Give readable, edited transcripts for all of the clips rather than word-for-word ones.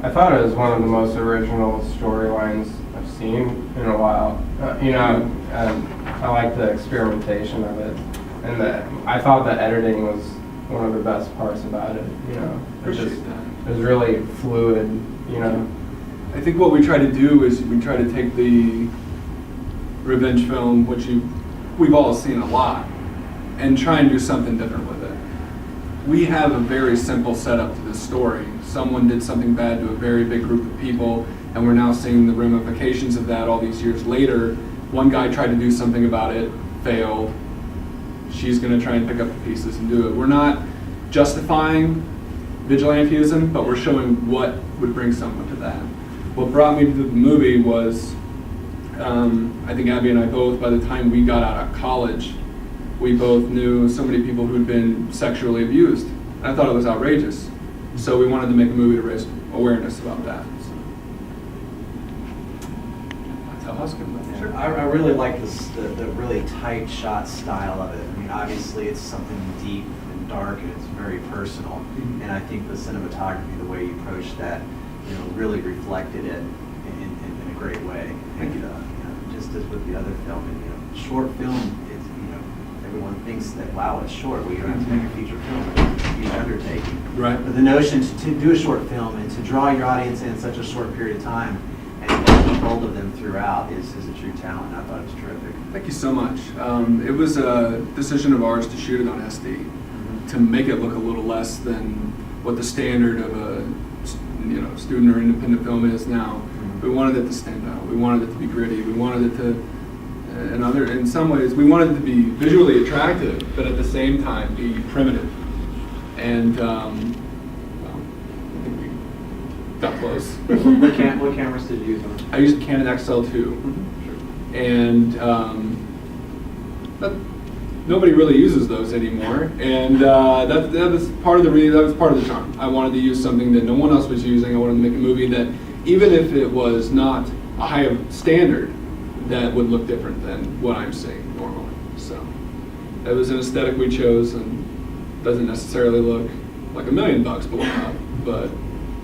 I thought it was one of the most original storylines I've seen in a while. I like the experimentation of it, and I thought the editing was one of the best parts about it. It was really fluid. I think what we try to do is we try to take the revenge film, which we've all seen a lot, and try and do something different with it. We have a very simple setup to this story. Someone did something bad to a very big group of people, and we're now seeing the ramifications of that all these years later. One guy tried to do something about it, failed. She's going to try and pick up the pieces and do it. We're not justifying vigilantism, but we're showing what would bring someone to that. What brought me to the movie was, I think Abby and I both, by the time we got out of college, we both knew so many people who'd been sexually abused. I thought it was outrageous. So we wanted to make a movie to raise awareness about that. So. That's how Husk came about. Sure. I really like the really tight shot style of it. I mean, obviously it's something deep and dark and it's very personal. Mm-hmm. And I think the cinematography, the way you approached that, really reflected it in a great way. And just as with the other film, short film is, everyone thinks that, wow, it's short. Well, you don't have to make a feature film. It's a huge undertaking. Right. But the notion to do a short film and to draw your audience in such a short period of time and keep hold of them throughout is a true talent. I thought it was terrific. Thank you so much. It was a decision of ours to shoot it on SD, to make it look a little less than what the standard of a student or independent film is now. We wanted it to stand out. We wanted it to be gritty. We wanted it to, in some ways, we wanted it to be visually attractive, but at the same time be primitive. And I think we got close. What cameras did you use on it? I used a Canon XL2, and nobody really uses those anymore. And that was part of the charm. I wanted to use something that no one else was using. I wanted to make a movie that, even if it was not a high standard, that would look different than what I'm seeing normally. So that was an aesthetic we chose, and doesn't necessarily look like $1 million blown up, but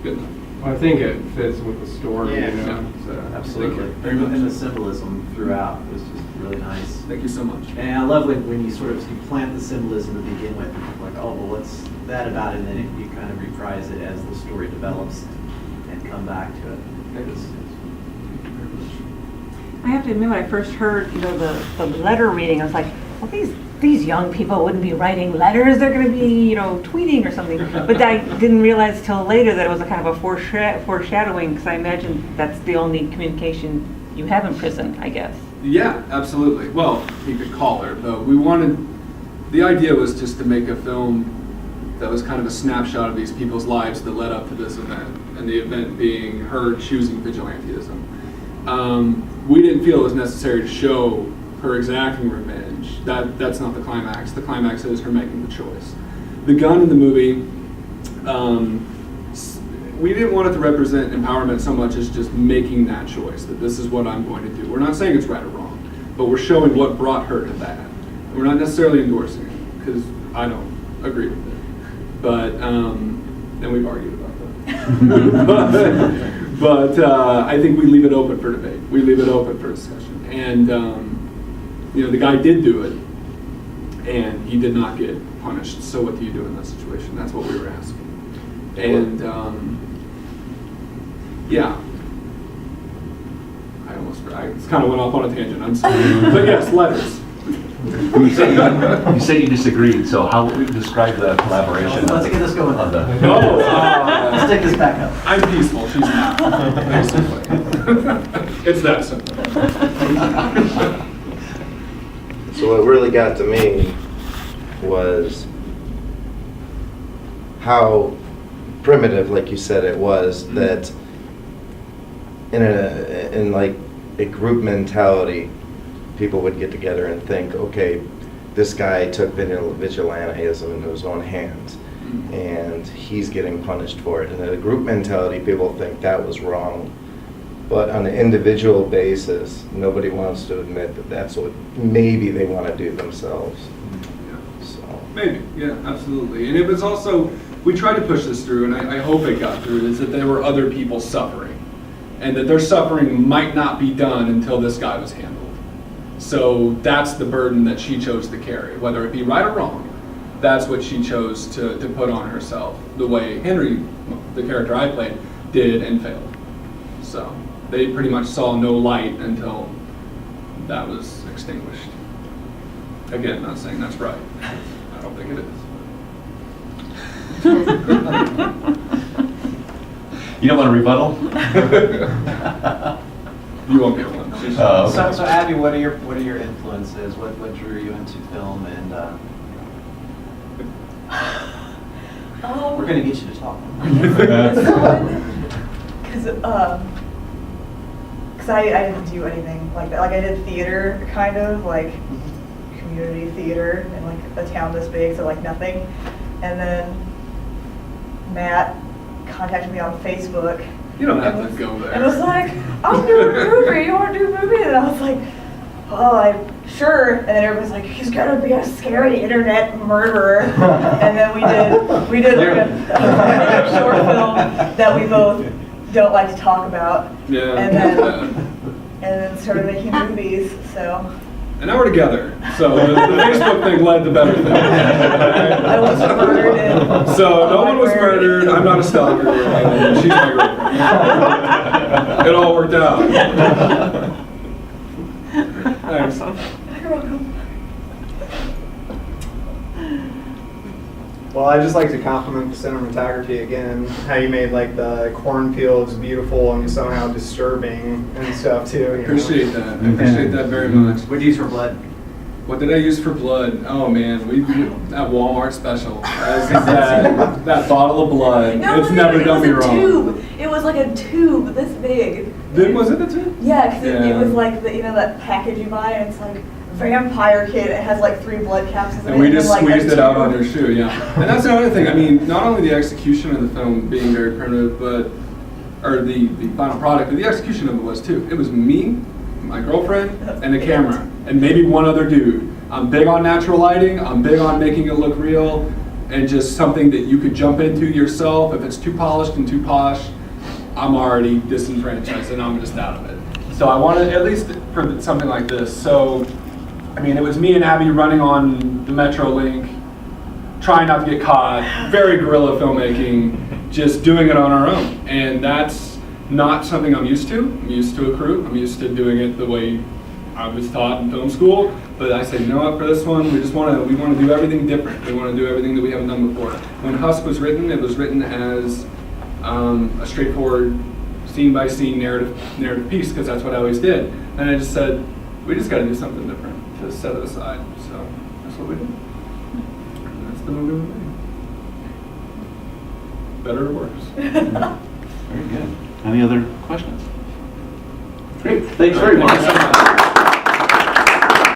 good enough. Well, I think it fits with the story. Yeah. So, Absolutely. Very much. And the symbolism throughout was just really nice. Thank you so much. And I love when you sort of plant the symbolism to begin with, like, oh, well, what's that about? And then you kind of reprise it as the story develops and come back to it. I have to admit, when I first heard, the letter reading, I was like, well, these young people wouldn't be writing letters. They're going to be, tweeting or something. But I didn't realize till later that it was a kind of a foreshadowing, because I imagine that's the only communication you have in prison, I guess. Yeah, absolutely. Well, you could call her, but the idea was just to make a film that was kind of a snapshot of these people's lives that led up to this event, and the event being her choosing vigilantism. We didn't feel it was necessary to show her exacting revenge. That's not the climax. The climax is her making the choice. The gun in the movie, we didn't want it to represent empowerment so much as just making that choice, that this is what I'm going to do. We're not saying it's right or wrong, but we're showing what brought her to that. We're not necessarily endorsing it, because I don't agree with it. But, and we've argued about that. But I think we leave it open for debate. We leave it open for discussion. And, the guy did do it, and he did not get punished. So what do you do in that situation? That's what we were asking. And, yeah. I just kind of went off on a tangent. I'm sorry. But yes, letters. You said you disagreed, so how would you describe the collaboration? Let's get this going. Let's stick this back up. I'm peaceful, she's not. Basically. It's that simple. So what really got to me was how primitive, like you said, it was, that in like a group mentality, people would get together and think, okay, this guy took vigilantism into his own hands, and he's getting punished for it. And in a group mentality, people think that was wrong. But on an individual basis, nobody wants to admit that that's what maybe they want to do themselves. Yeah. So Maybe, yeah, absolutely. And it was also we tried to push this through, and I hope it got through, is that there were other people suffering. And that their suffering might not be done until this guy was handled. So that's the burden that she chose to carry, whether it be right or wrong. That's what she chose to put on herself, the way Henry, the character I played, did and failed. So they pretty much saw no light until that was extinguished. Again, not saying that's right. I don't think it is. You don't want a rebuttal? You won't get one. Oh, okay. So Abby, what are your influences? What drew you into film? And we're gonna get you to talk. Because I didn't do anything like that. Like I did theater, kind of like community theater in like a town this big, so like nothing. And then Matt contacted me on Facebook. You don't have to go there. And was like, I'm doing a movie. You want to do a movie? And I was like, oh, sure. And then everybody's like, he's gonna be a scary internet murderer. And then we did like a short film that we both don't like to talk about. Yeah. And then started making movies. So. And now we're together. So the Facebook thing led to better things. I was murdered. So no one was murdered. I'm not a stalker. And she's my girlfriend. It all worked out. Thanks. You're welcome. Well, I'd just like to compliment the cinematography again. How you made like the cornfields beautiful and somehow disturbing and stuff too. You know? Appreciate that. I appreciate that very much. What'd you use for blood? What did I use for blood? Oh man, that Walmart special. That bottle of blood. It's never done me wrong. Tube. It was like a tube this big. Was it the tube? Yeah, because Yeah. it was like that package you buy, and it's like vampire kit. It has like 3 blood capsules in And we it. just like, squeezed a it out tube. on your shoe, yeah. And that's another thing. I mean, not only the execution of the film being very primitive, or the final product, but the execution of it was too. It was me, my girlfriend, and the camera, and maybe one other dude. I'm big on natural lighting. I'm big on making it look real, and just something that you could jump into yourself. If it's too polished and too posh, I'm already disenfranchised, and I'm just out of it. So I wanted, at least for something like this. So, I mean, it was me and Abby running on the Metro Link, trying not to get caught, very guerrilla filmmaking, just doing it on our own. And that's not something I'm used to. I'm used to a crew. I'm used to doing it the way I was taught in film school. But I said, you know what, for this one, we want to do everything different. We want to do everything that we haven't done before. When Husk was written, it was written as a straightforward scene-by-scene narrative piece, because that's what I always did. And I just said, we just got to do something different to set it aside. So that's what we did. And that's the movie we made. Better or worse. Very good. Any other questions? Great. Thanks very much.